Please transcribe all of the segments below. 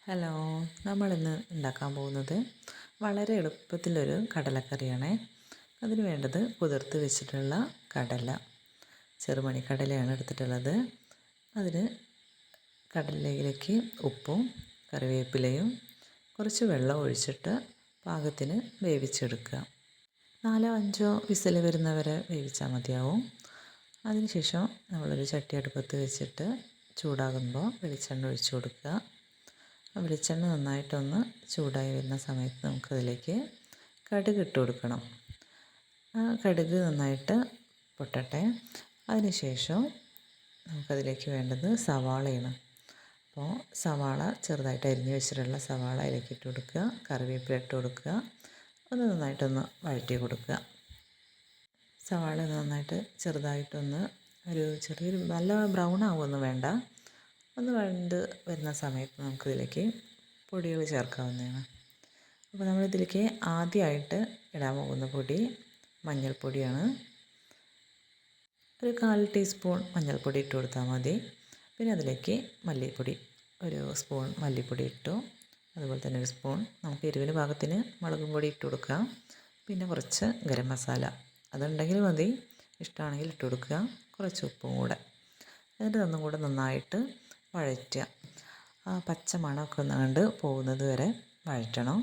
Hello, നമ്മളിന്ന് ഉണ്ടാക്കാൻ പോകുന്നത് വളരെ എളുപ്പത്തിലൊരു കടലക്കറിയാണേ. അതിന് വേണ്ടത് കുതിർത്ത് വെച്ചിട്ടുള്ള കടല, ചെറുമണിക്കടലയാണ് എടുത്തിട്ടുള്ളത്. അതിന് കടലയിലേക്ക് ഉപ്പും കറിവേപ്പിലയും കുറച്ച് വെള്ളം ഒഴിച്ചിട്ട് പാകത്തിന് വേവിച്ചെടുക്കുക. 4-5 വിസിൽ വരുന്നവരെ വേവിച്ചാൽ മതിയാവും. അതിനുശേഷം നമ്മളൊരു ചട്ടി അടുപ്പത്ത് വെച്ചിട്ട് ചൂടാകുമ്പോൾ വെളിച്ചെണ്ണ ഒഴിച്ചു കൊടുക്കുക. വെളിച്ചെണ്ണ നന്നായിട്ടൊന്ന് ചൂടായി വരുന്ന സമയത്ത് നമുക്കതിലേക്ക് കടുക് ഇട്ട് കൊടുക്കണം. ആ കടുക് നന്നായിട്ട് പൊട്ടട്ടെ. അതിനുശേഷം നമുക്കതിലേക്ക് വേണ്ടത് സവാളയാണ്. അപ്പോൾ സവാള ചെറുതായിട്ട് അരിഞ്ഞ് വെച്ചിട്ടുള്ള സവാള അതിലേക്ക് ഇട്ട് കൊടുക്കുക. കറിവേപ്പില ഇട്ട് കൊടുക്കുക. ഒന്ന് നന്നായിട്ടൊന്ന് വഴറ്റി കൊടുക്കുക. സവാള നന്നായിട്ട് ചെറുതായിട്ടൊന്ന് ചെറിയൊരു നല്ല ബ്രൗൺ ആവുമൊന്നും വേണ്ട. ഒന്ന് വഴണ്ട് വരുന്ന സമയത്ത് നമുക്കിതിലേക്ക് പൊടികൾ ചേർക്കാവുന്നതാണ്. അപ്പോൾ നമ്മളിതിലേക്ക് ആദ്യമായിട്ട് ഇടാൻ പോകുന്ന പൊടി മഞ്ഞൾപ്പൊടിയാണ്. ഒരു 1/4 ടീസ്പൂൺ മഞ്ഞൾപ്പൊടി ഇട്ട് കൊടുത്താൽ മതി. പിന്നെ അതിലേക്ക് മല്ലിപ്പൊടി, ഒരു സ്പൂൺ മല്ലിപ്പൊടി ഇട്ടു. അതുപോലെ തന്നെ ഒരു സ്പൂൺ നമുക്ക് എരിവിന് പാകത്തിന് മുളകും പൊടി ഇട്ട് കൊടുക്കാം. പിന്നെ കുറച്ച് ഗരം മസാല, അതുണ്ടെങ്കിൽ മതി, ഇഷ്ടമാണെങ്കിൽ ഇട്ട് കൊടുക്കുക. കുറച്ച് ഉപ്പും കൂടെ. എന്നിട്ട് ഒന്നും കൂടെ നന്നായിട്ട് വഴറ്റുക. ആ പച്ച മണമൊക്കെ ഒന്നുകൊണ്ട് പോകുന്നത് വരെ വഴറ്റണം.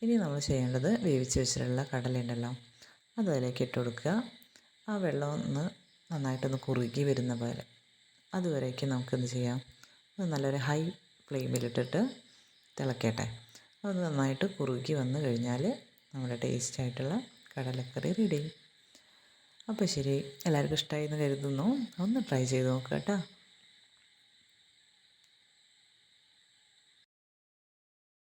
ഇനി നമ്മൾ ചെയ്യേണ്ടത് വേവിച്ച് വെച്ചിട്ടുള്ള കടലയുണ്ടല്ലോ, അത് അതിലേക്ക് ഇട്ട് കൊടുക്കുക. ആ വെള്ളം ഒന്ന് നന്നായിട്ടൊന്ന് കുറുകി വരുന്ന പോലെ അതുവരേക്കും നമുക്കെന്ത് ചെയ്യാം, അത് നല്ലൊരു ഹൈ ഫ്ലെയിമിലിട്ടിട്ട് തിളക്കട്ടെ. അത് നന്നായിട്ട് കുറുകി വന്നു കഴിഞ്ഞാൽ നമ്മുടെ ടേസ്റ്റായിട്ടുള്ള കടലക്കറി റെഡി. അപ്പോൾ ശരി, എല്ലാവർക്കും ഇഷ്ടമായി എന്ന് കരുതുന്നു. ഒന്ന് ട്രൈ ചെയ്ത് നോക്കുക കേട്ടോ.